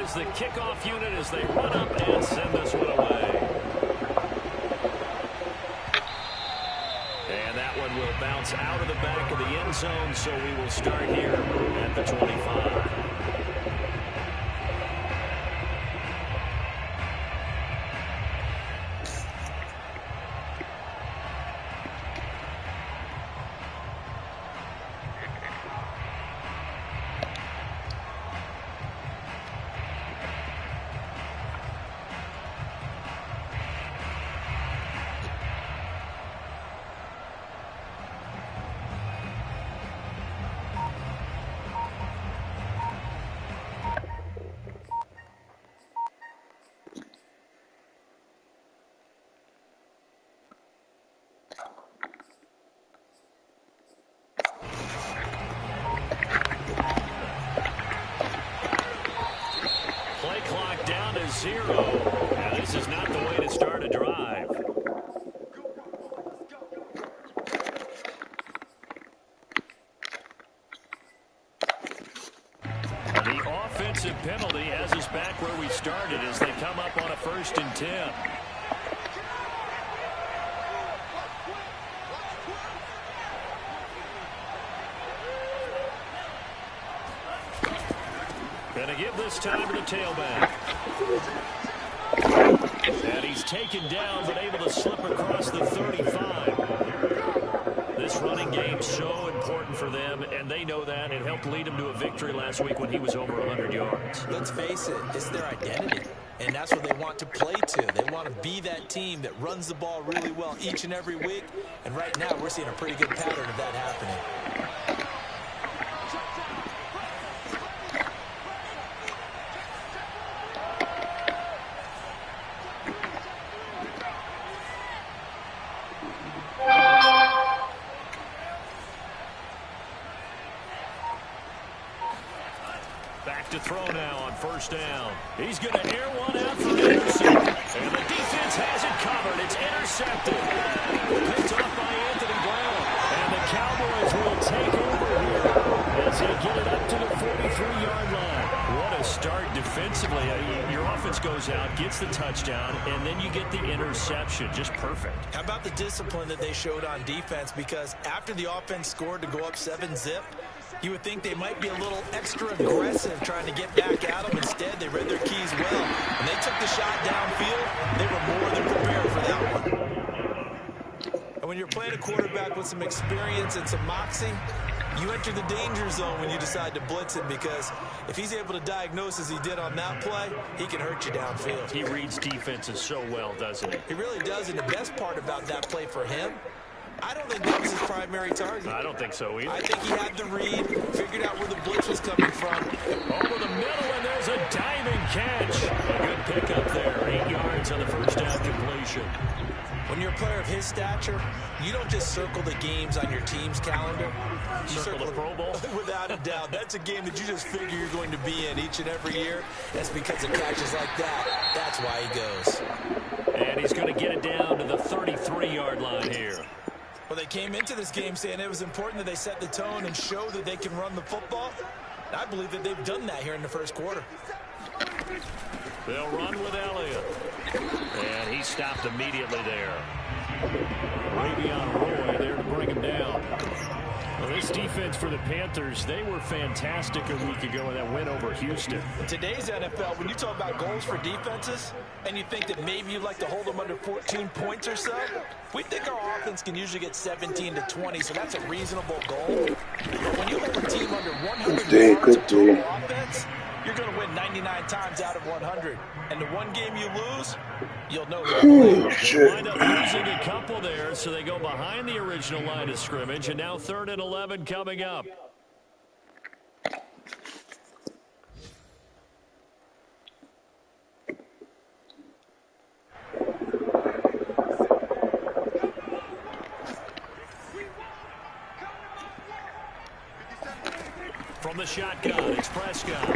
is the kickoff unit as they run up and send this one away. And that one will bounce out of the back of the end zone, so we will start here at the 25. Zero. Now, this is not the way to start a drive. The offensive penalty has us back where we started as they come up on a 1st and 10. Going to give this time to the tailback. And he's taken down, but able to slip across the 35. This running game's so important for them, and they know that. It helped lead them to a victory last week when he was over 100 yards. Let's face it, it's their identity, and that's what they want to play to. They want to be that team that runs the ball really well each and every week, and right now we're seeing a pretty good pattern of that happening. To throw now on 1st down. He's going to air one out for interception. And the defense has it covered. It's intercepted. Picked off by Anthony Brown. And the Cowboys will take over here as they get it up to the 43-yard line. What a start defensively. Your offense goes out, gets the touchdown, and then you get the interception. Just perfect. How about the discipline that they showed on defense? Because after the offense scored to go up 7-zip, you would think they might be a little extra aggressive trying to get back at them. Instead, they read their keys well. When they took the shot downfield, they were more than prepared for that one. And when you're playing a quarterback with some experience and some moxie, you enter the danger zone when you decide to blitz him, because if he's able to diagnose as he did on that play, he can hurt you downfield. He reads defenses so well, doesn't he? He really does, and the best part about that play for him, I don't think that was his primary target. I don't think so either. I think he had the read, figured out where the blitz was coming from. Over the middle, and there's a diving catch. A good pickup there. 8 yards on the 1st down completion. When you're a player of his stature, you don't just circle the games on your team's calendar. You circle the Pro Bowl? Without a doubt. That's a game that you just figure you're going to be in each and every year. That's because of catches like that. That's why he goes. And he's going to get it down to the 33-yard line here. Well, they came into this game saying it was important that they set the tone and show that they can run the football. I believe that they've done that here in the 1st quarter. They'll run with Elliott. And he stopped immediately there. Ravion Roy there to bring him down. Well, this defense for the Panthers, they were fantastic a week ago in that win over Houston. Today's NFL, when you talk about goals for defenses, and you think that maybe you'd like to hold them under 14 points or so, we think our offense can usually get 17 to 20, so that's a reasonable goal. But when you hold a team under 100 yards of total offense, you're going to win 99 times out of 100. And the one game you lose, you'll know that. They wind up losing a couple there, so they go behind the original line of scrimmage, and now 3rd and 11 coming up. From the shotgun, it's Prescott.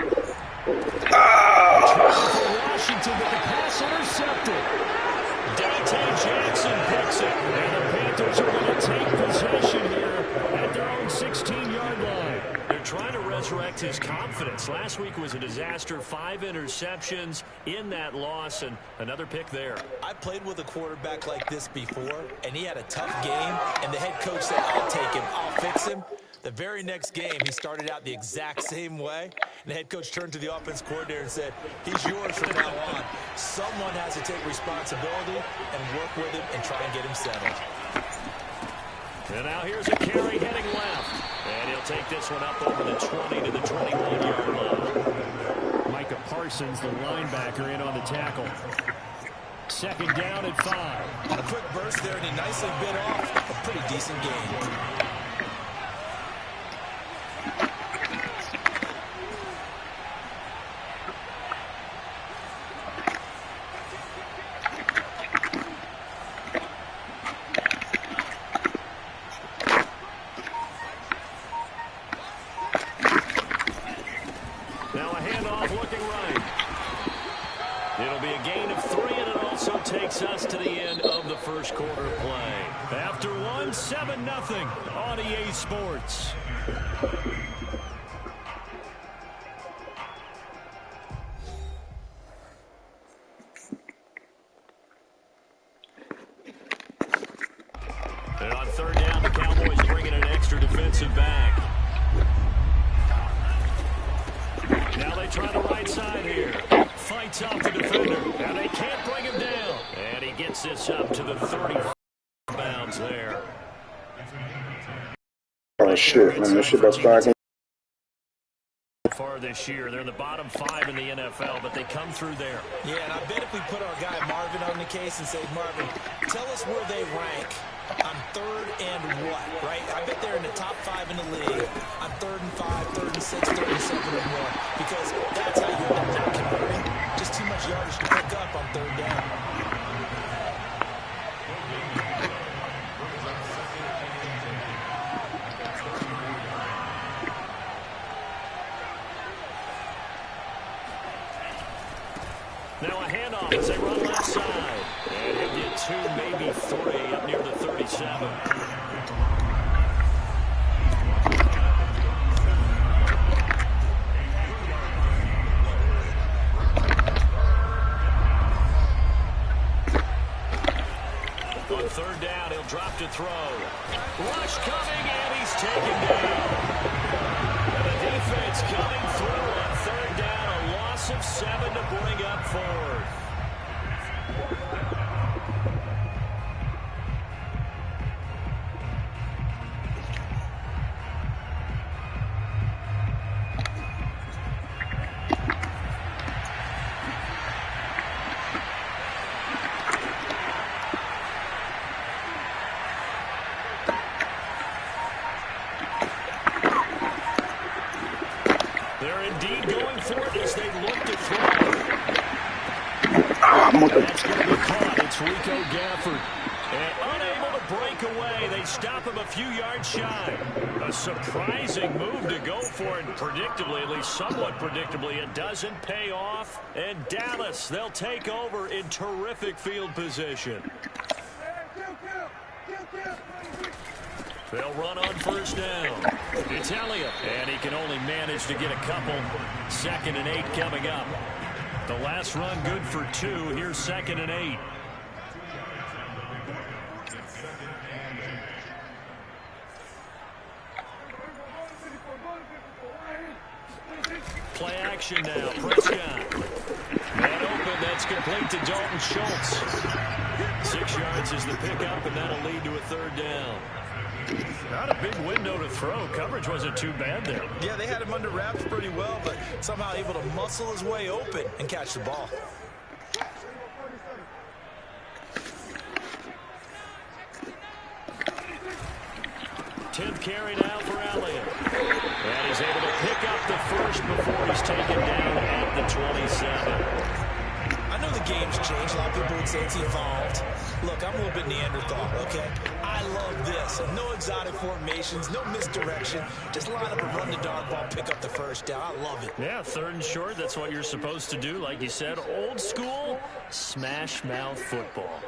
Washington, but the pass intercepted. Dante Jackson picks it, and the Panthers are going to take possession here at their own 16-yard line. They're trying to resurrect his confidence. Last week was a disaster, 5 interceptions in that loss, and another pick there. I played with a quarterback like this before, and he had a tough game, and the head coach said, I'll take him, I'll fix him. The very next game, he started out the exact same way, and the head coach turned to the offense coordinator and said, he's yours from now on. Someone has to take responsibility and work with him and try and get him settled. And now here's a carry heading left. And he'll take this one up over the 20 to the 21-yard line. Micah Parsons, the linebacker, in on the tackle. Second down and 5. A quick burst there, and he nicely bit off a pretty decent gain. Us to the end of the first quarter of play. After 7-0 on EA Sports. And on third down, the Cowboys bringing an extra defensive back. Now they try the right side here. Fights off the defender. And they can't bring him down. And he gets this up to the 30 bounds there. Oh, shit, man. This shit about striking. Far this year, they're in the bottom 5 in the NFL, but they come through there. Yeah, and I bet if we put our guy Marvin on the case and say, Marvin, tell us where they rank on third and what, right? I bet they're in the top 5 in the league on 3rd and 5, 3rd and 6, 3rd and 7 or more, because that's how you end up not converting. Just too much yardage to pick up on third down. Now a handoff as they run left side. And he'll get 2, maybe 3 up near the 37. On third down, he'll drop to throw. Rush coming, and he's taken down. And the defense coming through on third down. A loss of 7 to bring up 4th. They're indeed going for it as they look to throw. That's going to be caught. It's Rico Gafford. And unable to break away. They stop him a few yards shy. A surprising move to go for it. Predictably, at least somewhat predictably, it doesn't pay off. And Dallas, they'll take over in terrific field position. They'll run on first down. It's Elliott, and he can only manage to get a couple. 2nd and 8 coming up. The last run good for 2. Here's 2nd and 8. Play action now. Prescott. Man open. That's complete to Dalton Schultz. 6 yards is the pickup, and that'll lead to a third down. Not a big window to throw. Coverage wasn't too bad there. Yeah, they had him under wraps pretty well, but somehow able to muscle his way open and catch the ball. Tenth carry now for Elliott. And he's able to pick up the first before he's taken down at the 27. I know the game's changed. A lot of people would say it's evolved. Look, I'm a little bit Neanderthal, okay? I love this. No exotic formations, no misdirection. Just line up and run the dog ball, pick up the first down. I love it. Yeah, 3rd and short. That's what you're supposed to do. Like you said, old school smash mouth football.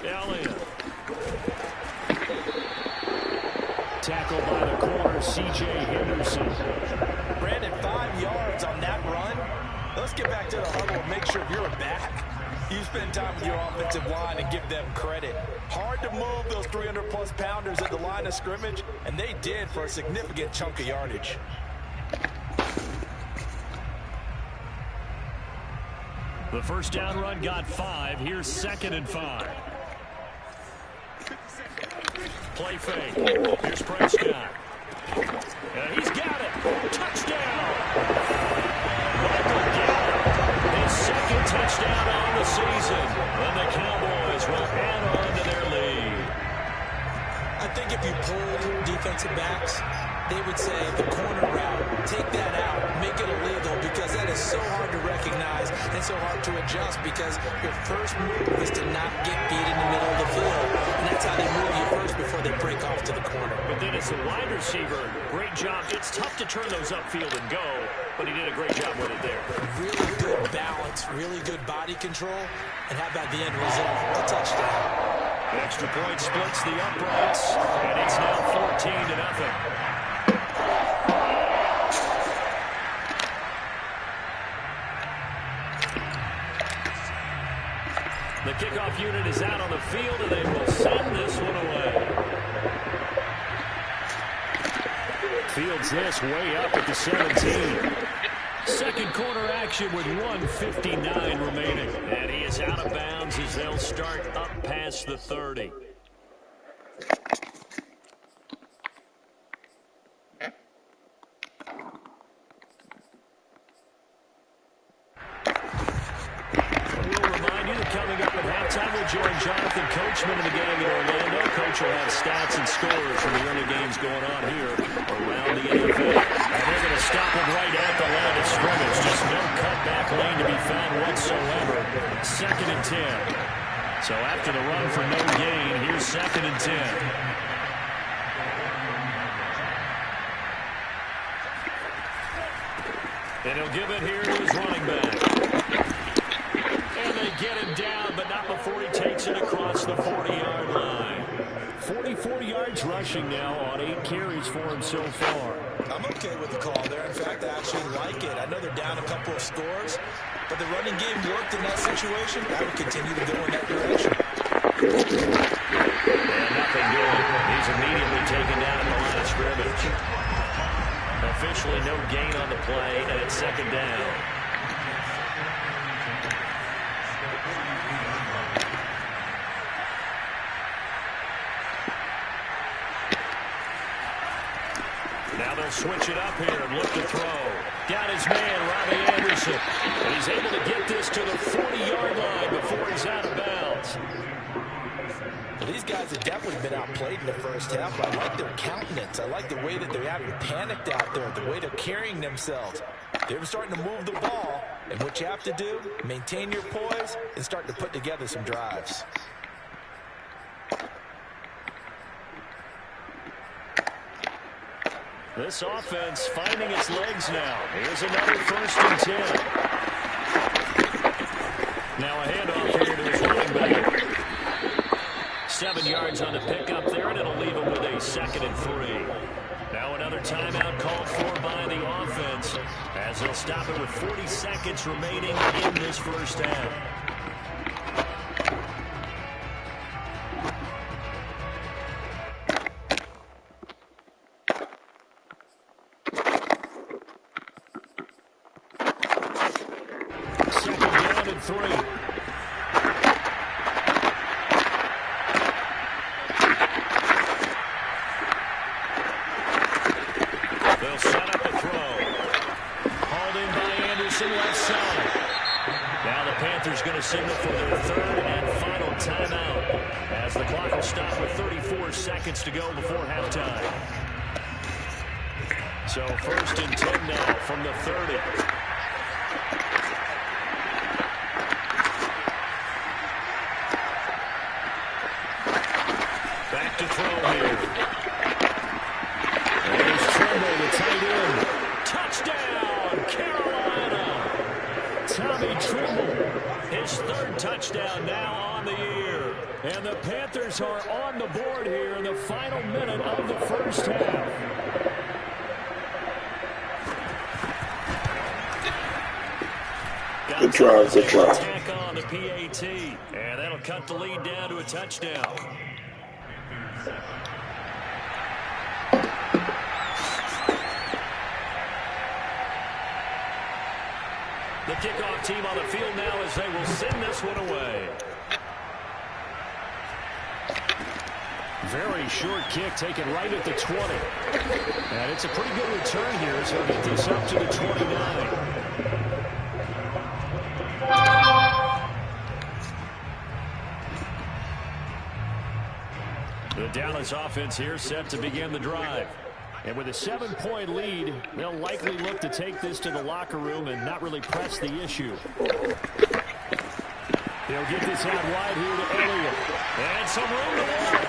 Elliott. Tackled by the corner, C.J. Henderson. Brandon, 5 yards on that run. Let's get back to the huddle and make sure you're back. You spend time with your offensive line and give them credit. Hard to move those 300-plus pounders at the line of scrimmage, and they did for a significant chunk of yardage. The first down run got 5. Here's 2nd and 5. Play fake. Here's Prescott. He's got it. Touchdown. Michael Gallup. His 2nd touchdown on the season. And the Cowboys will add on to their lead. I think if you pulled defensive backs, they would say the corner route, take that out, make it illegal, because that is so hard to recognize and so hard to adjust, because your first move is to not get beat in the middle of the field. And that's how they move you first before they break off to the corner. But then as a wide receiver, great job. It's tough to turn those upfield and go, but he did a great job with it there. Really good balance, really good body control, and how about the end result? A touchdown. Extra point splits the uprights, and it's now 14-0. The kickoff unit is out on the field, and they will send this one away. Fields this way up at the 17. Second quarter action with 1:59 remaining. And he is out of bounds as they'll start up past the 30. Join Jonathan Coachman of the gang in Orlando. Coach will have stats and scores from the early games going on here around the NFL. And they're going to stop him right at the line of scrimmage. Just no cutback lane to be found whatsoever. 2nd and 10. So after the run for no gain, here's 2nd and 10. And he'll give it here to his running back. And they get him down, but not before he takes it across the 40-yard line. 44 yards rushing now on 8 carries for him so far. I'm okay with the call there. In fact, I actually like it. I know they're down a couple of scores, but the running game worked in that situation. I would continue to go in that direction. And nothing doing. He's immediately taken down at the line of scrimmage. Officially no gain on the play, and it's 2nd down. Now they'll switch it up here and look to throw. Got his man, Robbie Anderson. And he's able to get this to the 40-yard line before he's out of bounds. Well, these guys have definitely been outplayed in the first half. I like their countenance. I like the way that they're having panicked out there, the way they're carrying themselves. They're starting to move the ball. And what you have to do, maintain your poise and start to put together some drives. This offense finding its legs now. Here's another 1st and 10. Now a handoff here to his running back. 7 yards on the pickup there, and it'll leave him with a 2nd and 3. Now another timeout called for by the offense as they'll stop it with 40 seconds remaining in this first half. They'll set up a throw. Hauled in by Anderson, left side. Now the Panthers going to signal for their 3rd and final timeout as the clock will stop with 34 seconds to go before halftime. So 1st and 10 now from the 30. Back to throw here. There's Trimble, the tight end. Touchdown, Carolina. Tommy Trimble, his 3rd touchdown now on the year. And the Panthers are on the board here in the final minute of the first half. Good drive, good drive. Attack on the PAT, and that'll cut the lead down to a touchdown. The kickoff team on the field now as they will send this one away. Very short kick taken right at the 20. And it's a pretty good return here, so he'll get this up to the 29. The Dallas offense here set to begin the drive. And with a 7-point lead, they'll likely look to take this to the locker room and not really press the issue. They'll get this out wide here to Elliott. And some room to work.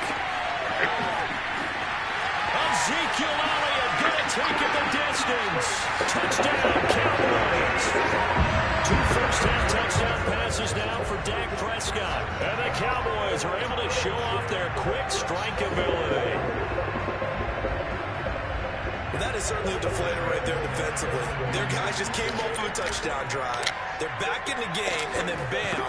Ezekiel Elliott going to take it the distance. Touchdown, Cowboys. 2 first-half touchdown passes now for Dak Prescott. And the Cowboys are able to show off their quick strike ability. Well, that is certainly a deflator right there defensively. Their guys just came off of a touchdown drive. They're back in the game, and then bam,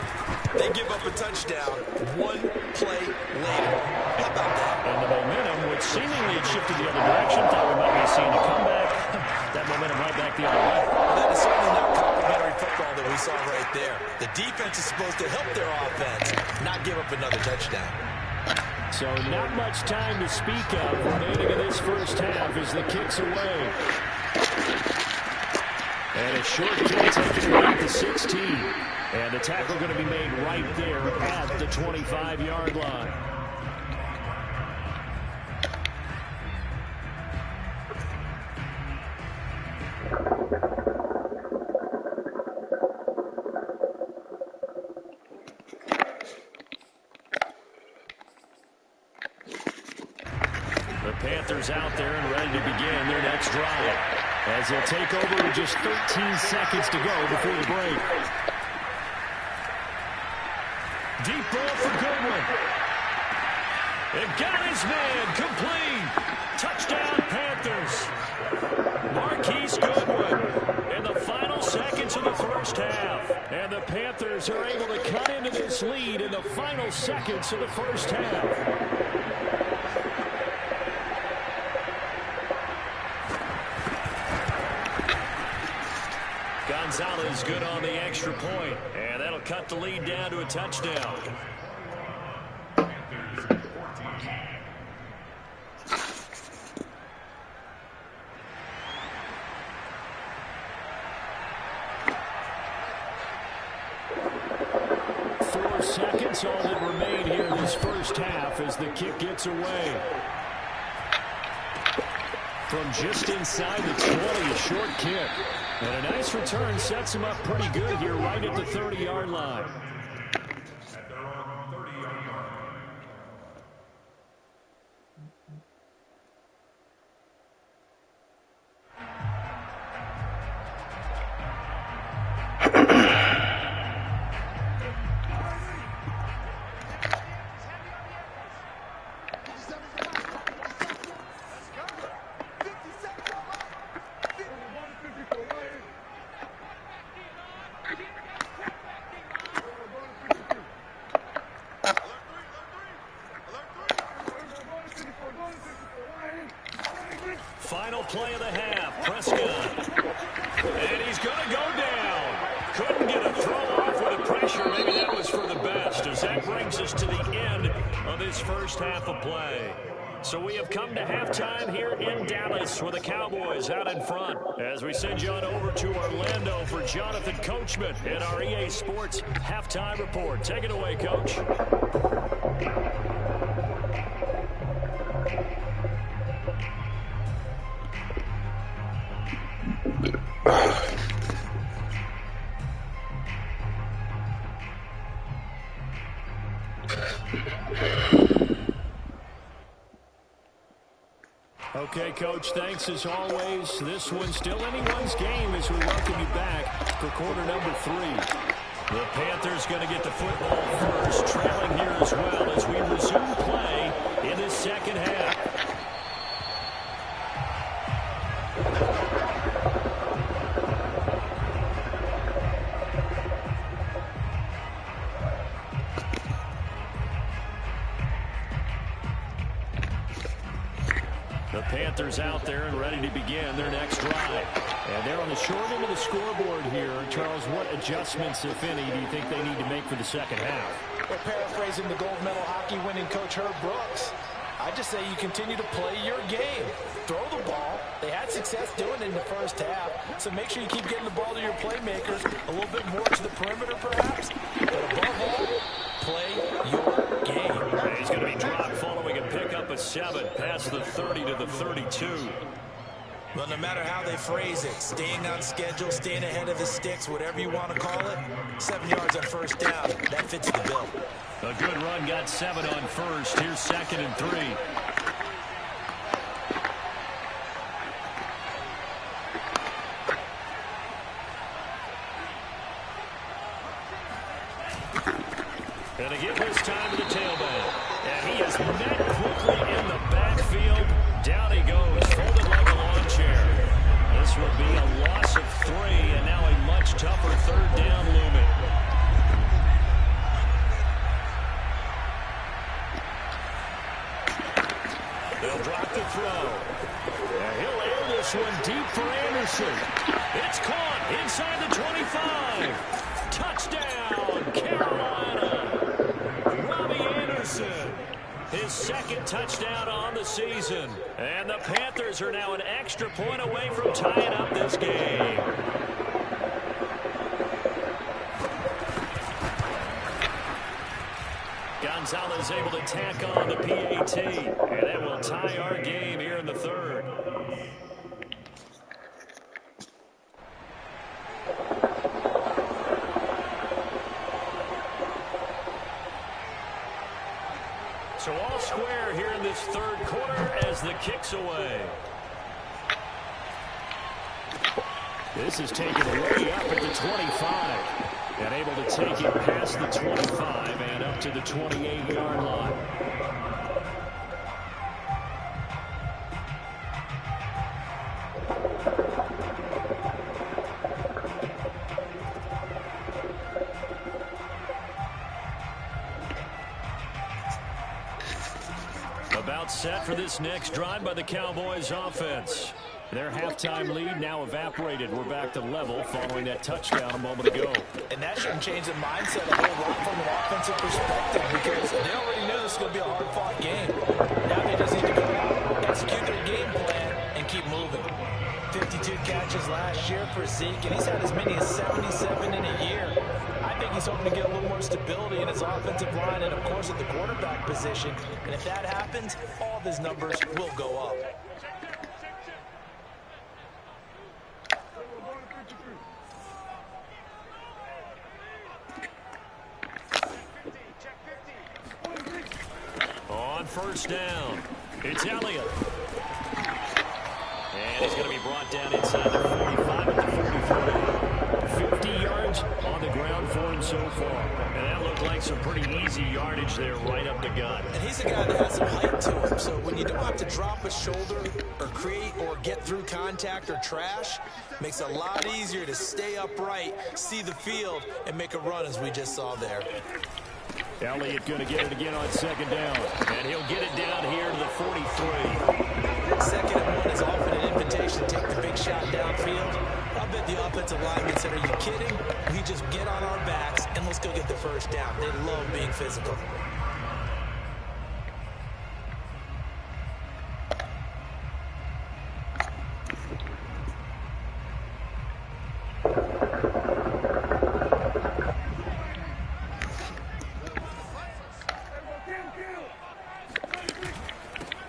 they give up a touchdown 1 play later. How about that? And the momentum, which seemingly had shifted the other direction, thought we might be seeing a comeback. That momentum right back the other way. Well, that is certainly not complimentary football that we saw right there. The defense is supposed to help their offense, not give up another touchdown. So not much time to speak of remaining in this first half as the kick's away. And a short kick taken away at the 16. And the tackle going to be made right there at the 25-yard line. Panthers out there and ready to begin their next drive as they'll take over with just 13 seconds to go before the break. Deep ball for Goodwin. It got his man complete. Touchdown Panthers. Marquise Goodwin in the final seconds of the first half. And the Panthers are able to cut into this lead in the final seconds of the first half. Gonzalez good on the extra point, and that'll cut the lead down to a touchdown. Seconds all that remain here in this first half as the kick gets away. From just inside the 20, a short kick. And a nice return sets him up pretty good here right at the 30-yard line. Final play of the half, Prescott. And he's going to go down. Couldn't get a throw off with the pressure. Maybe that was for the best, as that brings us to the end of this first half of play. So we have come to halftime here in Dallas with the Cowboys out in front. As we send you on over to Orlando for Jonathan Coachman in our EA Sports Halftime Report. Take it away, Coach. Okay, Coach, thanks as always. This one's still anyone's game as we welcome you back for quarter number 3. The Panthers going to get the football first, trailing here as well as we resume play in this second half. The Panthers out there and ready to begin their next drive. And they're on the short end of the scoreboard here. Charles, what adjustments, if any, do you think they need to make for the second half? Well, paraphrasing the gold medal hockey winning coach Herb Brooks, I just say you continue to play your game. Throw the ball. They had success doing it in the first half, so make sure you keep getting the ball to your playmakers, a little bit more to the perimeter perhaps, but above all, play your game. And he's going to be dropped following a pickup of 7 past the 30 to the 32. Well, no matter how they phrase it, staying on schedule, staying ahead of the sticks, whatever you want to call it, 7 yards on first down, that fits the bill. A good run got 7 on first. Here's 2nd and 3. And again this time to the tailback. And he is met quickly in the backfield. Down he goes, folded like a lawn chair. This will be a loss of 3, and now a much tougher 3rd down looming. They'll drop the throw. And he'll air this one deep for Anderson. It's caught inside the 25. Touchdown, Carolina. His 2nd touchdown on the season. And the Panthers are now an extra point away from tying up this game. Gonzalez able to tack on the PAT. And that will tie our game here in the 3rd. So all square here in this 3rd quarter as the kick's away. This is taken way up at the 25. And able to take it past the 25 and up to the 28-yard line. About set for this next drive by the Cowboys offense. Their halftime lead now evaporated. We're back to level following that touchdown a moment ago. And that shouldn't change the mindset a whole lot from an offensive perspective because they already knew this was going to be a hard-fought game. Now they just need to go out, execute their game plan, and keep moving. 52 catches last year for Zeke, and he's had as many as 77 in a year. I think he's hoping to get a little more stability in his offensive line and, of course, at the quarterback position. And if that happens, all of his numbers will go up. On first down, it's Elliott. And he's going to be brought down inside the 45 at the 44. 50 yards on the ground for him so far. And that looked like some pretty easy yardage there right up the gut. And he's a guy that has some height to him. So when you don't have to drop a shoulder or create or get through contact or trash, makes it a lot easier to stay upright, see the field, and make a run as we just saw there. Elliott going to get it again on 2nd down. And he'll get it down here to the 43. 2nd and 1 is often an invitation to take the big shot downfield. I bet the offensive linemen said, are you kidding? We just get on our backs and let's go get the first down. They love being physical.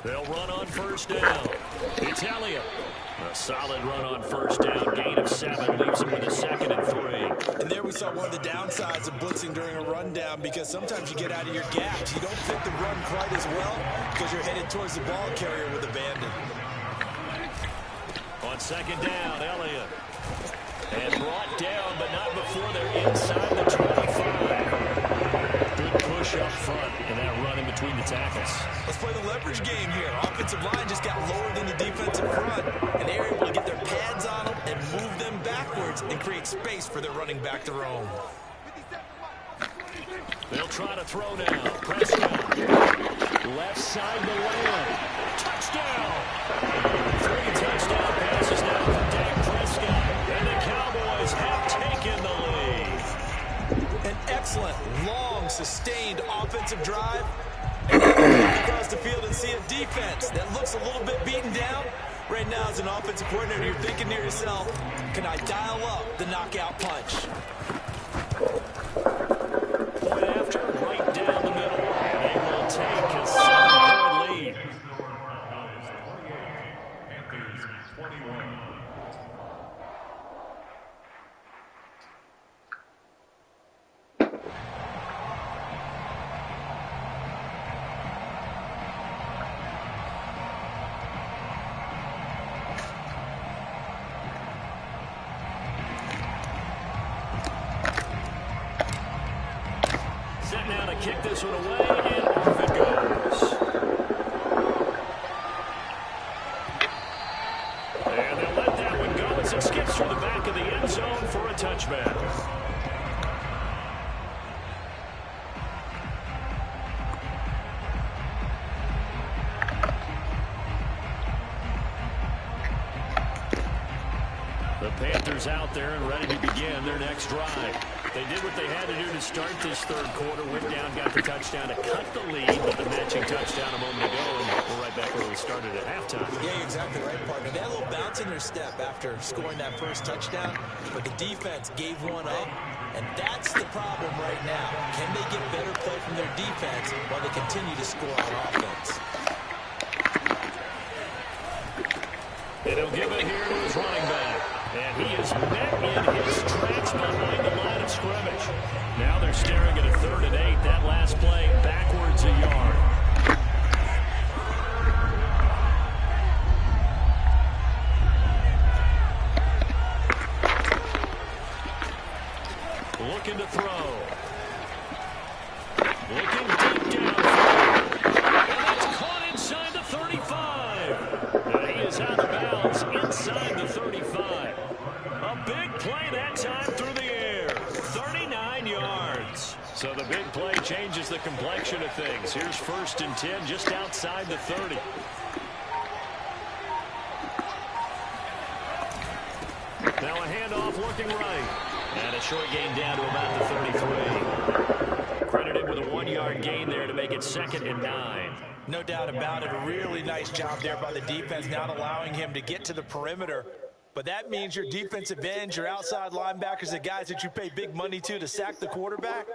They'll run on first down. It's Elliott. A solid run on first down. Gain of 7 leaves him with a 2nd and 3. And there we saw one of the downsides of blitzing during a rundown because sometimes you get out of your gaps. You don't fit the run quite as well because you're headed towards the ball carrier with abandon. On 2nd down, Elliott. And brought down, but not before they're inside the 20. up front in that run in between the tackles. Let's play the leverage game here. Offensive line just got lower than the defensive front, and they're able to get their pads on them and move them backwards and create space for their running back to roam. They'll try to throw now. Prescott. Left side to land. Touchdown! 3 touchdown passes now for Dak Prescott. And the Cowboys have taken the lead. An excellent, long, sustained offensive drive. And you look across the field and see a defense that looks a little bit beaten down. Right now, as an offensive coordinator, you're thinking to yourself, can I dial up the knockout punch? Point after, right down the middle. And they will take a 7-point lead. Set now to kick this one away, and off it goes. And they'll let that one go as it skips through the back of the end zone for a touchback. The Panthers out there and ready to begin their next drive. They did what they had to do to start this third quarter. Went down, got the touchdown to cut the lead, but the matching touchdown a moment ago, and we're right back where we started at halftime. Yeah, exactly right, partner. They had a little bounce in their step after scoring that first touchdown, but the defense gave one up, and that's the problem right now. Can they get better play from their defense while they continue to score on offense? And he'll give it here to his running back. And he is met in his tracks behind the line of scrimmage. Now they're staring at a 3rd and 8. That last play backwards a yard. Looking to throw. Looking deep downfield. And that's caught inside the 35. And he is out of bounds inside the 35. A big play that time through the air. 39 yards. So the big play changes the complexion of things. Here's 1st and 10 just outside the 30. Now a handoff looking right. And a short gain down to about the 33. Credited with a 1-yard gain there to make it 2nd and 9. No doubt about it. A really nice job there by the defense, not allowing him to get to the perimeter. But that means your defensive ends, your outside linebackers, the guys that you pay big money to sack the quarterback,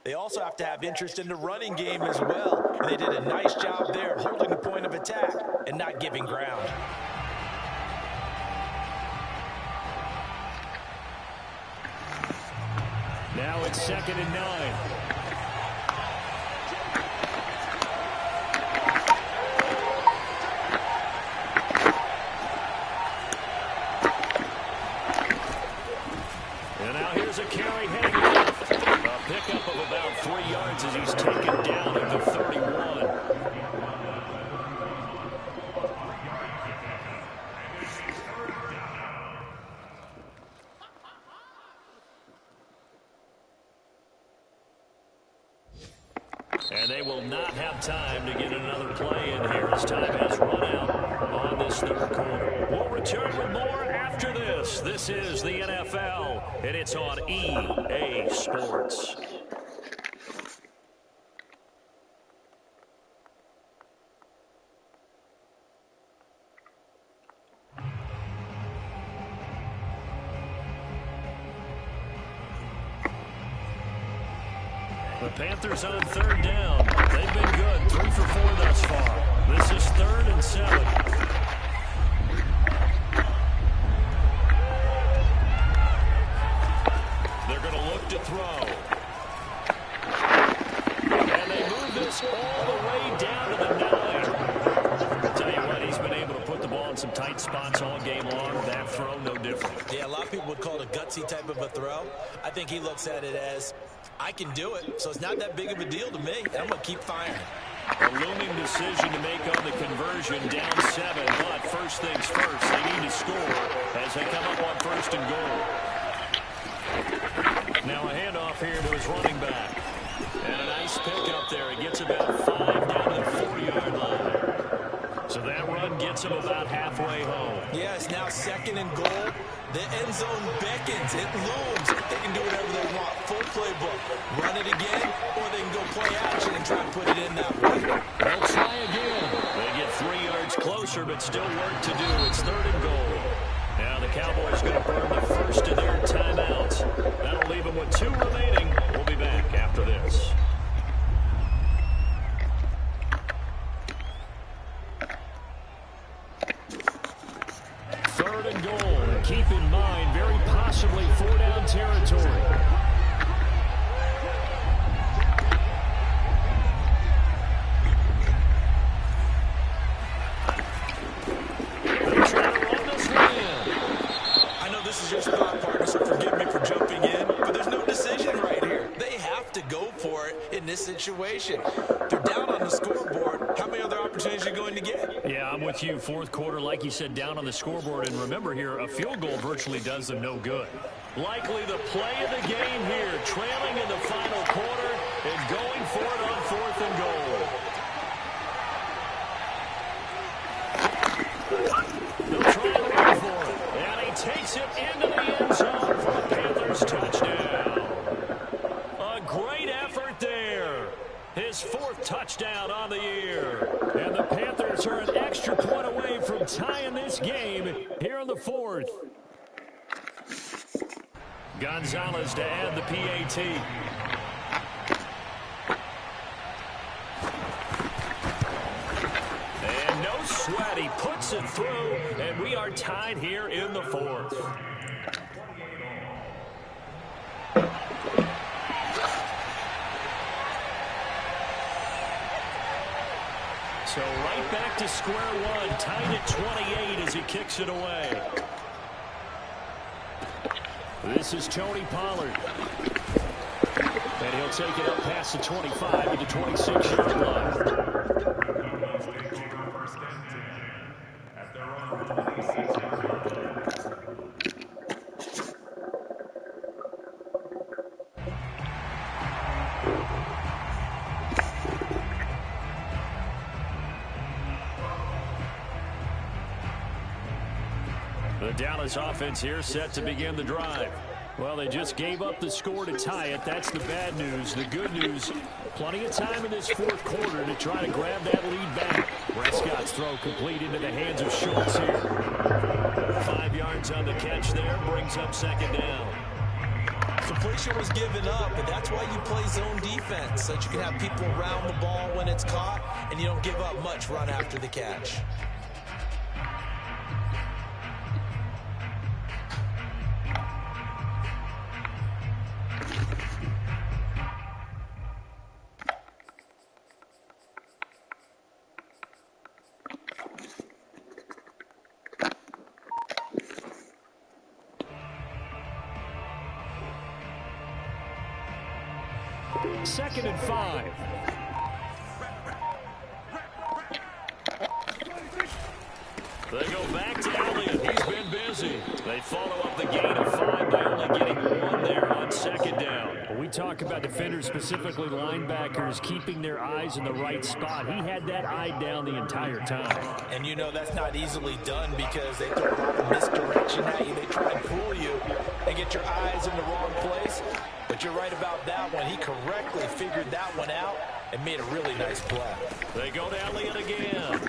they also have to have interest in the running game as well. And they did a nice job there holding the point of attack and not giving ground. Now it's 2nd and 9. And now here's a carry heading left. A pickup of about 3 yards as he's taken down at the 31. And they will not have time to get another play in here as time has run out on this 3rd quarter. We'll return with more after this. This is the NFL, and it's on EA Sports. The Panthers on 3rd down. They've been good, 3 for 4 thus far. This is 3rd and 7. They're going to look to throw. And they move this all the way down to the 9. I'll tell you what, he's been able to put the ball in some tight spots all game long. That throw, no different. Yeah, a lot of people would call it a gutsy type of a throw. I think he looks at it as, I can do it, so it's not that big of a deal to me, and I'm going to keep firing. A looming decision to make on the conversion, down 7. But first things first, they need to score as they come up on 1st and goal. Now a handoff here to his running back. And a nice pick up there. He gets about 5 down to the 4-yard line. So that run gets him about halfway home. Yeah, it's now 2nd and goal. The end zone beckons. It looms. They can do whatever they want. Full playbook. Run it again, or they can go play action and try and put it in that way. They'll try again. They get 3 yards closer, but still work to do. It's 3rd and goal. Now the Cowboys going to burn the first of their timeouts. That'll leave them with 2 remaining. We'll be back after this. Third and goal. And keep in mind, very possibly 4-down territory. They're trying to run this one in. I know this is your spot, partner, so forgive me for jumping in, but there's no decision right here. They have to go for it in this situation. They're down on the scoreboard. How many other opportunities are you going to get? Yeah, I'm with you. 4th quarter, like you said, down on the scoreboard. And remember here, a field goal virtually does them no good. Likely the play of the game here, trailing in the final quarter and going for it on 4th and goal. They'll try and run for it. And he takes it into the end zone for a Panthers touchdown. A great effort there. His 4th touchdown on the year. And the Panthers are an extra point away from tying this game here in the 4th. Gonzalez to add the PAT. And no sweat. He puts it through, and we are tied here in the 4th. So right back to square one, tied at 28 as he kicks it away. This is Tony Pollard. And he'll take it up past the 25 to the 26-yard line. The Dallas offense here set to begin the drive. Well, they just gave up the score to tie it. That's the bad news. The good news, plenty of time in this 4th quarter to try to grab that lead back. Prescott's throw complete into the hands of Schultz here. 5 yards on the catch there, brings up 2nd down. Completion was given up, and that's why you play zone defense, so that you can have people around the ball when it's caught, and you don't give up much run after the catch. Second and 5. They go back to Elliott. He's been busy. They follow up the gain of 5 by only getting 1 there on 2nd down. When we talk about defenders, specifically linebackers, keeping their eyes in the right spot, he had that eye down the entire time. And you know that's not easily done because they throw a lot of misdirection at you. They try and fool you and get your eyes in the wrong place. But you're right about that one. He correctly figured that one out and made a really nice play. They go to Elliott again.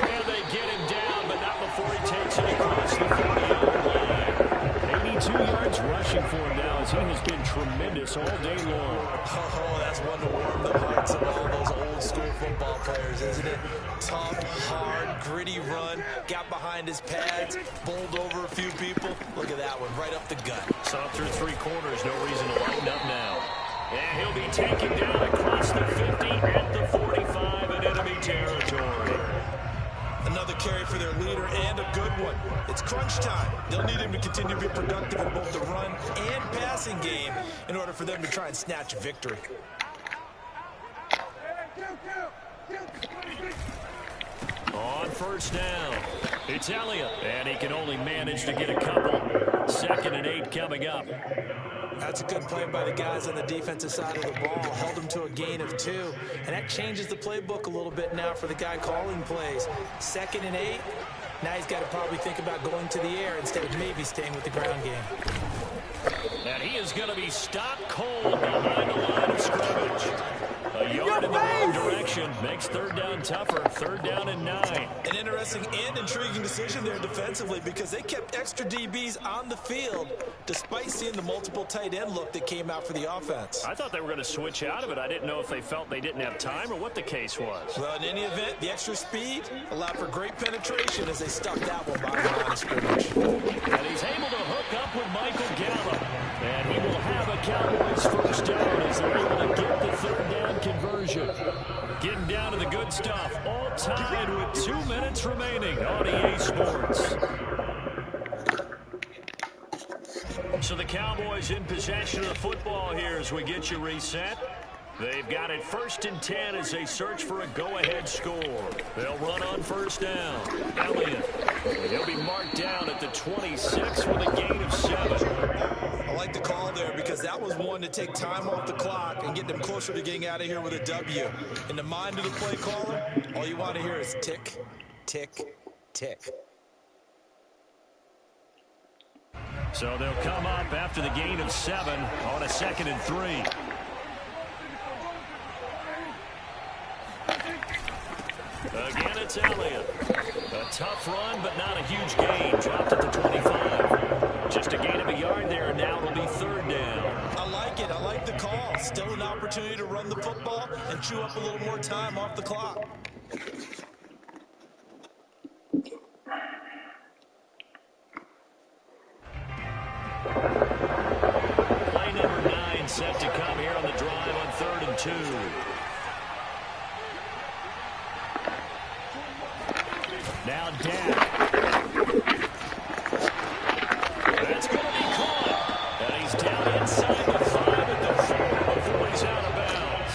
And they get him down, but not before he takes it across the 40-yard line. 82 yards rushing for him now as he has been tremendous all day long. Oh, that's one to warm the hearts of all those old school football players, isn't it? Tough, hard, gritty run, got behind his pads, bowled over a few people. Look at that one, right up the gut. Saw through 3 quarters, no reason to lighten up now. And he'll be taken down across the 50 at the 45 in enemy territory. Another carry for their leader, and a good one. It's crunch time. They'll need him to continue to be productive in both the run and passing game in order for them to try and snatch a victory. On first down, it's Elliott, and he can only manage to get a couple. 2nd and 8 coming up. That's a good play by the guys on the defensive side of the ball. Held them to a gain of 2, and that changes the playbook a little bit now for the guy calling plays. 2nd and 8, now he's got to probably think about going to the air instead of maybe staying with the ground game. And he is going to be stopped cold behind the line of scrimmage. A yard in the wrong direction makes 3rd down tougher. 3rd down and 9. An interesting and intriguing decision there defensively because they kept extra DBs on the field despite seeing the multiple tight end look that came out for the offense. I thought they were going to switch out of it. I didn't know if they felt they didn't have time or what the case was. Well, in any event, the extra speed allowed for great penetration as they stuck that one by the line of scrimmage. And he's able to hook up with Michael Gallup. And he will have a Cowboys first down as they're able to get the 3rd down conversion. Getting down to the good stuff. All tied with 2 minutes remaining on EA Sports. So the Cowboys in possession of the football here as we get you reset. They've got it 1st and 10 as they search for a go-ahead score. They'll run on first down. Elliott. He'll be marked down at the 26 with a gain of 7. I like the call there because that was one to take time off the clock and get them closer to getting out of here with a W. In the mind of the play caller, all you want to hear is tick, tick, tick. So they'll come up after the gain of 7 on a 2nd and 3. Again, it's Elliott. A tough run, but not a huge gain. Dropped at the 25. Just a gain of a yard there, and now it'll be 3rd down. I like it. I like the call. Still an opportunity to run the football and chew up a little more time off the clock. Play number 9 set to come here on the drive on 3rd and 2. Now Dawg. That's going to be caught. And he's down inside the 5 at the 4 before he's out of bounds.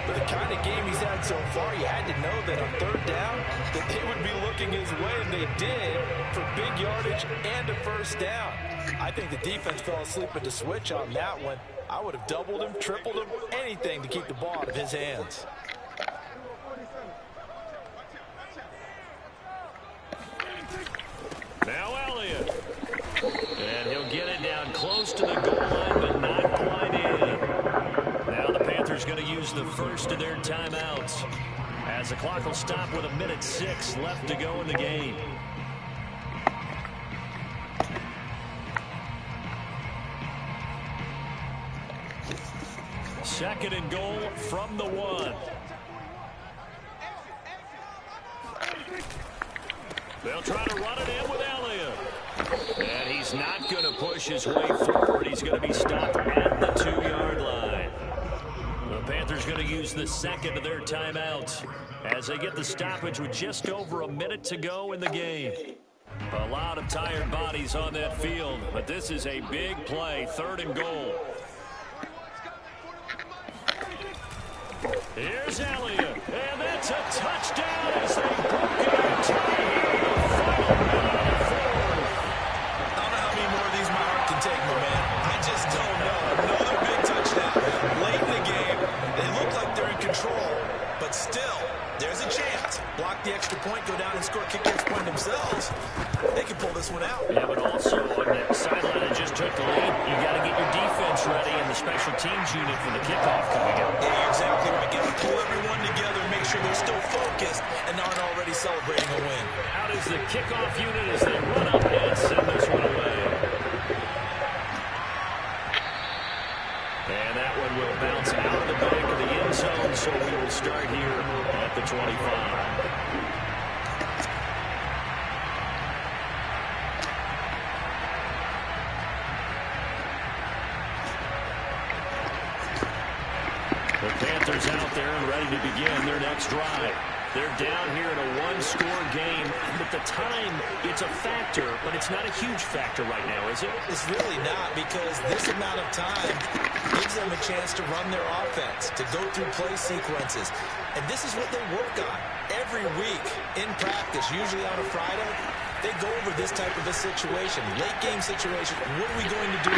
For the kind of game he's had so far, you had to know that on 3rd down, that they would be looking his way, and they did, for big yardage and a first down. I think the defense fell asleep at the switch on that one. I would have doubled him, tripled him, anything to keep the ball out of his hands. Now Elliott. And he'll get it down close to the goal line, but not quite in. Now the Panthers going to use the first of their timeouts as the clock will stop with 1:06 left to go in the game. Second and goal from the 1. They'll try to run it in with Elliott. And he's not going to push his way forward. He's going to be stopped at the 2-yard line. The Panthers going to use the second of their timeouts as they get the stoppage with just over a minute to go in the game. A lot of tired bodies on that field, but this is a big play. 3rd and goal. Here's Elliott, and that's a touchdown as they broke it and tie here in the final minute of the 4th. I don't know how many more of these my heart can take, my man. I just don't know. Another big touchdown. Late in the game, they look like they're in control, but still, there's a chance. Block the extra point, go down and score, kick the extra point themselves. They can pull this one out. Yeah, but also on that sideline that just took the lead, you got to get your defense ready and the special teams unit for the kickoff coming up. Yeah, you're exactly right. Got to pull everyone together and make sure they're still focused and aren't already celebrating a win. How does the kickoff unit as they run up and send this one away? And that one will bounce out of the back of the end zone, so we will start here at the 25. The Panthers out there and ready to begin their next drive. They're down here in a one-score game. But the time, it's a factor, but it's not a huge factor right now, is it? It's really not, because this amount of time gives them a chance to run their offense, to go through play sequences. And this is what they work on every week in practice, usually on a Friday. They go over this type of a situation, late game situation. What are we going to do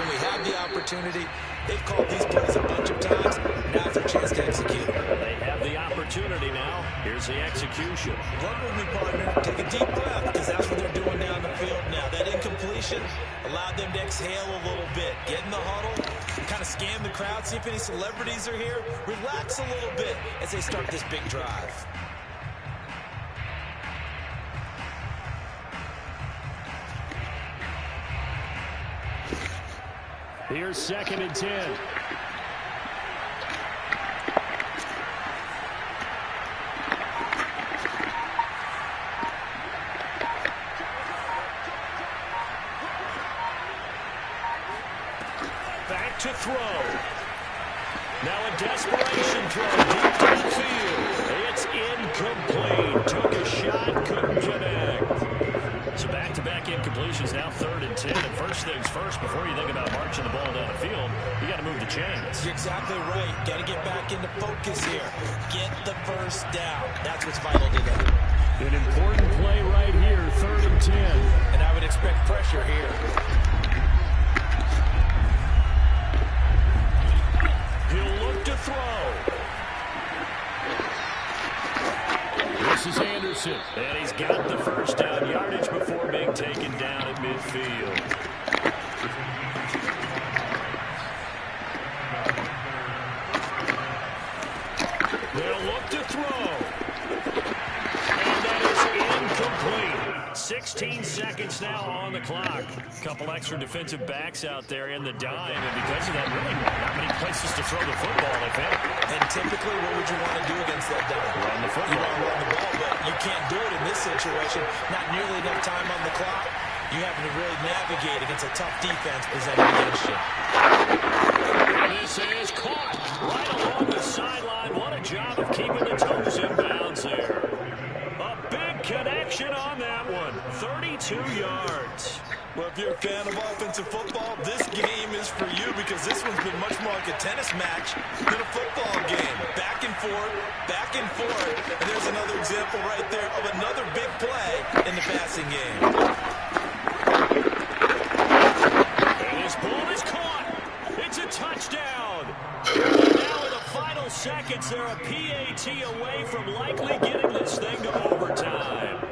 when we have the opportunity? They've called these plays a bunch of times. Now's their chance to execute. They have the opportunity now. Here's the execution. Run with me, partner. Take a deep breath, because that's what they're doing down the field now. That incompletion allowed them to exhale a little bit. Get in the huddle, kind of scan the crowd, see if any celebrities are here. Relax a little bit as they start this big drive. Here's 2nd and 10. Back to throw. Now a desperation throw deep downfield. It's incomplete. Took a shot, couldn't connect. So back-to-back incompletions, now 3rd and 10. And first things first, before you think about marching the ball down the field, you got to move the chains. You're exactly right. Got to get back into focus here. Get the first down. That's what's vital to them. An important play right here, 3rd and 10. And I would expect pressure here. He'll look to throw. This is Anderson, and he's got the first down yardage before being taken down at midfield. They'll look to throw. And that is incomplete. 16 seconds now on the clock. Couple extra defensive backs out there in the dime, and because of that, really not many places to throw the football, if any. And typically, what would you want to do against that dime? Run the football. You want to run the ball, but you can't do it in this situation. Not nearly enough time on the clock. You having to really navigate against a tough defense presented against you. This is caught right along the sideline. What a job of keeping the toes in bounds there. A big connection on that one. 32 yards. Well, if you're a fan of offensive football, this game is for you, because this one's been much more like a tennis match than a football game. Back and forth, back and forth. And there's another example right there of another big play in the passing game. And this ball is caught. It's a touchdown. And now in the final seconds, they're a PAT away from likely getting this thing to overtime.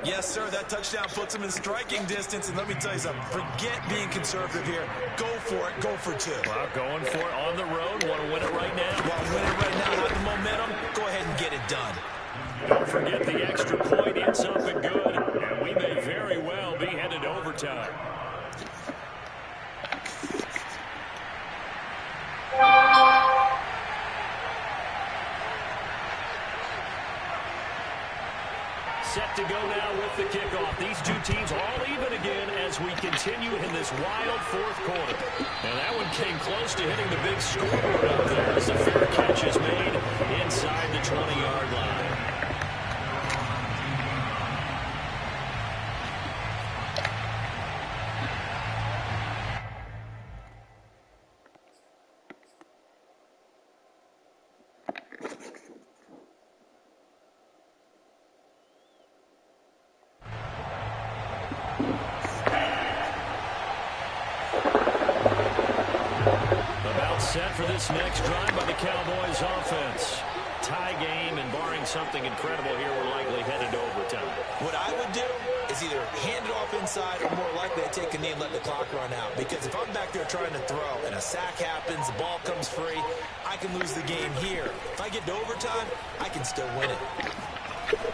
Yes, sir, that touchdown puts them in striking distance. And let me tell you something, forget being conservative here. Go for it, go for two. Well, going for it on the road. Want to win it right now? Want to win it right now, have the momentum, go ahead and get it done. Don't forget the extra point. It's up and good. And we may very well be headed to overtime. Set to go now with the kickoff. These two teams all even again as we continue in this wild 4th quarter. Now that one came close to hitting the big scoreboard up there as the fair catch is made inside the 20-yard line. Set for this next drive by the Cowboys offense. Tie game, and barring something incredible here, we're likely headed to overtime. What I would do is either hand it off inside, or more likely I take a knee and let the clock run out. Because if I'm back there trying to throw and a sack happens, the ball comes free, I can lose the game here. If I get to overtime, I can still win it.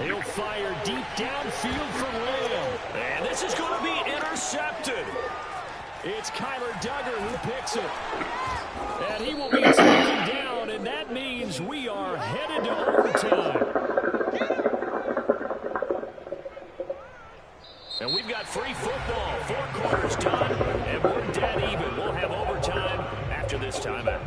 He'll fire deep downfield for Lamb. And this is going to be intercepted. It's Kyler Duggar who picks it. And he will be taken down, and that means we are headed to overtime. And we've got free football. 4 quarters done, and we're dead even. We'll have overtime after this timeout.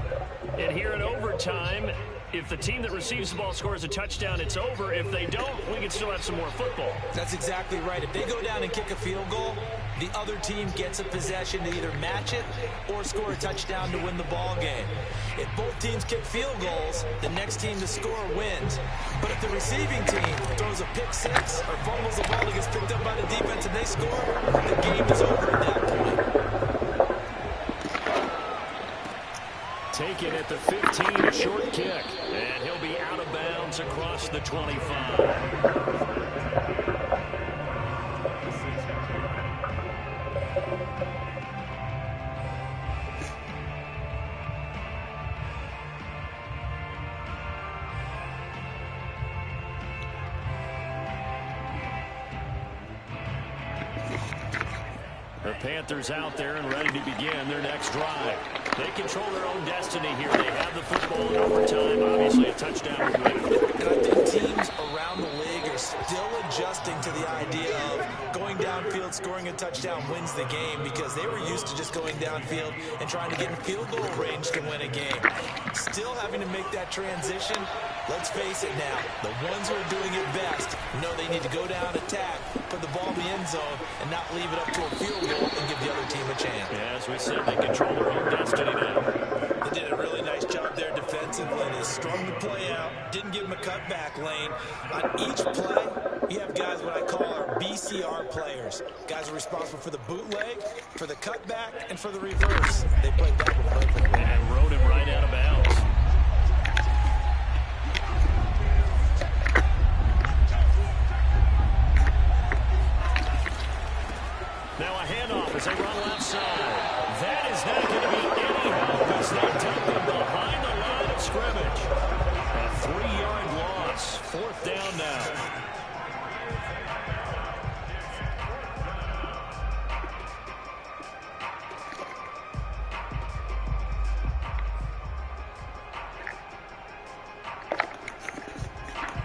And here in overtime, if the team that receives the ball scores a touchdown, it's over. If they don't, we can still have some more football. That's exactly right. If they go down and kick a field goal, the other team gets a possession to either match it or score a touchdown to win the ball game. If both teams kick field goals, the next team to score wins. But if the receiving team throws a pick six or fumbles the ball that gets picked up by the defense and they score, the game is over at that point. Taken at the 15, a short kick. And he'll be out of bounds across the 25. The Panthers out there and ready to begin their next drive. They control their own destiny here. They have the football in overtime. Obviously, a touchdown would win. And I think teams around the league are still adjusting to the idea of going downfield, scoring a touchdown wins the game, because they were used to just going downfield and trying to get in field goal range to win a game. Still having to make that transition. Let's face it now, the ones who are doing it best know they need to go down, attack, put the ball in the end zone, and not leave it up to a field goal and give the other team a chance. Yeah, as we said, they control their own destiny now. They did a really nice job there defensively. They strung the play out, didn't give them a cutback lane. On each play, you have guys what I call our BCR players. Guys are responsible for the bootleg, for the cutback, and for the reverse. They played that one perfectly. And rode him right out of bounds. Now a handoff as they run left side. That is not going to be any help as they dump him behind the line of scrimmage. A 3-yard loss. 4th down now.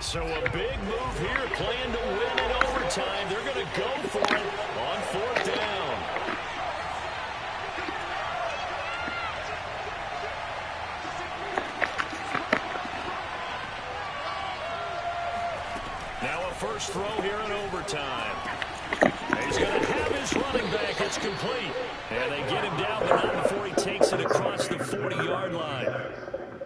So a big move here, playing to win in overtime. They're going to go for it on 4th down. Now a first throw here in overtime. He's going to have his running back. It's complete. And they get him down, but not before he takes it across the 40-yard line.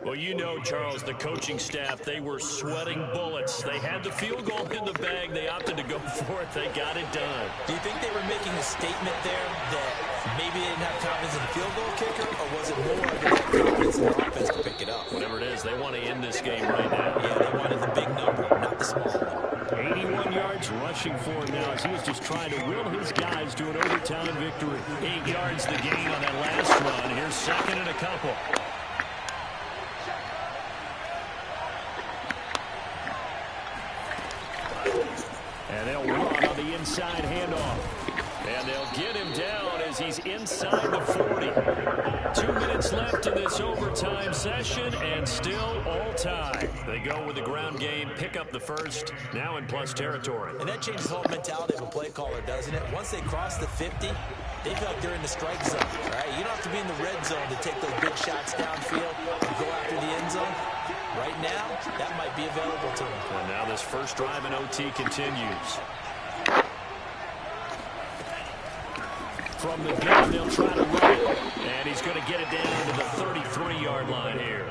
Well, you know, Charles, the coaching staff, they were sweating bullets. They had the field goal in the bag. They opted to go for it. They got it done. Do you think they were making a statement there that maybe they didn't have confidence in the field goal kicker, or was it more of they had confidence in the offense to pick it up? Whatever it is, they want to end this game right now. Yeah, they wanted the big number, not the small one. 81 yards rushing for him now as he was just trying to will his guys to an overtime victory. 8 yards the gain on that last run. Here's 2nd and a couple. And they'll run on the inside handoff. And they'll get him down as he's inside the 40. 2 minutes left in this overtime session, and still all tied. They go with the ground game, pick up the first, now in plus territory. And that changes the whole mentality of a play caller, doesn't it? Once they cross the 50, they feel like they're in the strike zone, right? You don't have to be in the red zone to take those big shots downfield and go after the end zone. Right now, that might be available to them. And now this first drive in OT continues. From the gun, they'll try to run it. And he's going to get it down to the 33-yard line here.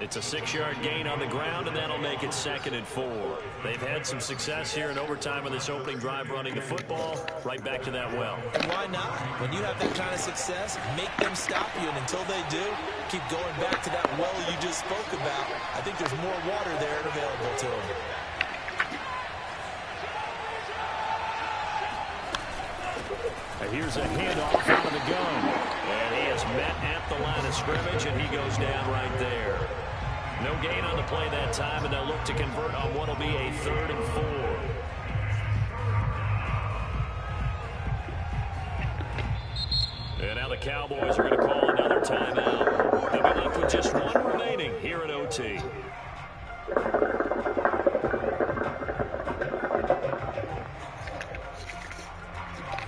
It's a 6-yard gain on the ground, and that'll make it 2nd and 4. They've had some success here in overtime on this opening drive running the football. Right back to that well. And why not? When you have that kind of success, make them stop you. And until they do, keep going back to that well you just spoke about. I think there's more water there and available to them. And here's a handoff out of the gun. And he is met at the line of scrimmage, and he goes down right there. No gain on the play that time, and they'll look to convert on what will be a 3rd and 4. And now the Cowboys are going to call another timeout. They'll be left with just 1 remaining here at OT.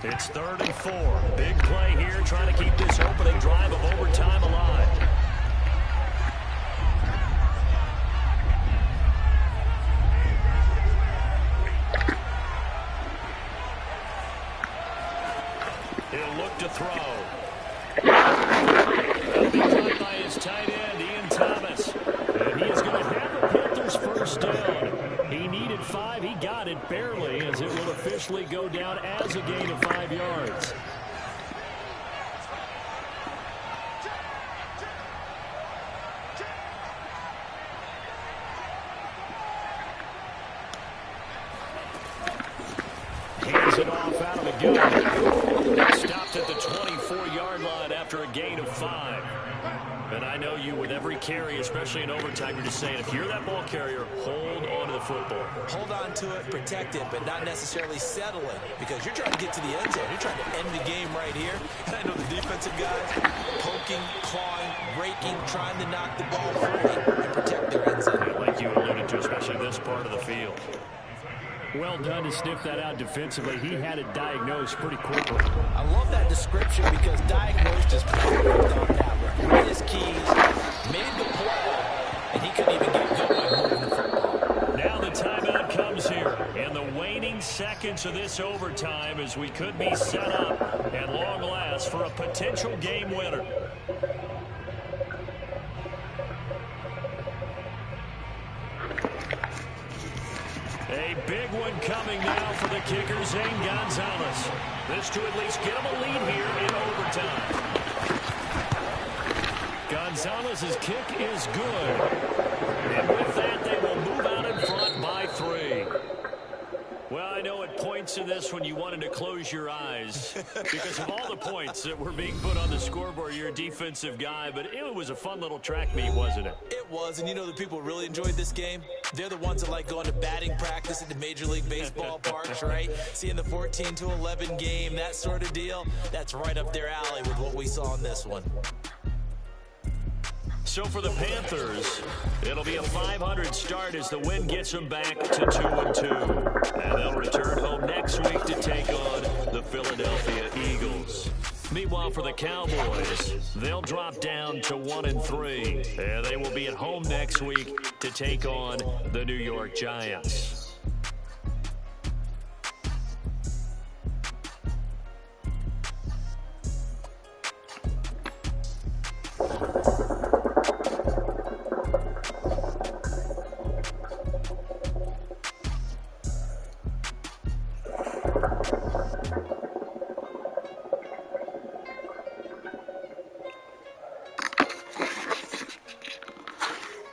It's 3rd and 4. Big play here, trying to keep this opening drive of overtime alive. He'll look to throw. That'll be caught by his tight end, Ian Thomas. And he is going to have the Panthers first down. He needed 5. He got it barely, as it will officially go down as a gain of 5 yards. Hands it off out of the gun. Stopped at the 24-yard line after a gain of 5. And I know you, with every carry, especially in overtime, you're just saying, if you're that ball carrier, hold on to the football. Hold on to it, protect it, but not necessarily settle it, because you're trying to get to the end zone. You're trying to end the game right here. And I know the defensive guys poking, clawing, raking, trying to knock the ball free and protect their end zone. Yeah, like you alluded to, especially this part of the field. Well done to sniff that out defensively. He had it diagnosed pretty quickly. I love that description, because diagnosed is perfect on that one. Read his keys, made the play, and he couldn't even get going moving the football. Now the timeout comes here in the waning seconds of this overtime, as we could be set up at long last for a potential game winner. A big one coming now for the kicker, Zane Gonzalez. This to at least get him a lead here in overtime. Gonzalez's kick is good. And with that, they will move out in front by 3. Well, I know at points in this when you wanted to close your eyes because of all the points that were being put on the scoreboard. You're a defensive guy, but it was a fun little track meet, wasn't it? It was, and you know the people who really enjoyed this game? They're the ones that like going to batting practice at the Major League Baseball parks, right? Seeing the 14-11 game, that sort of deal, that's right up their alley with what we saw in this one. So for the Panthers, it'll be a 500 start as the win gets them back to 2-2. And they'll return home next week to take on the Philadelphia Eagles. Meanwhile, for the Cowboys, they'll drop down to 1-3. And they will be at home next week to take on the New York Giants.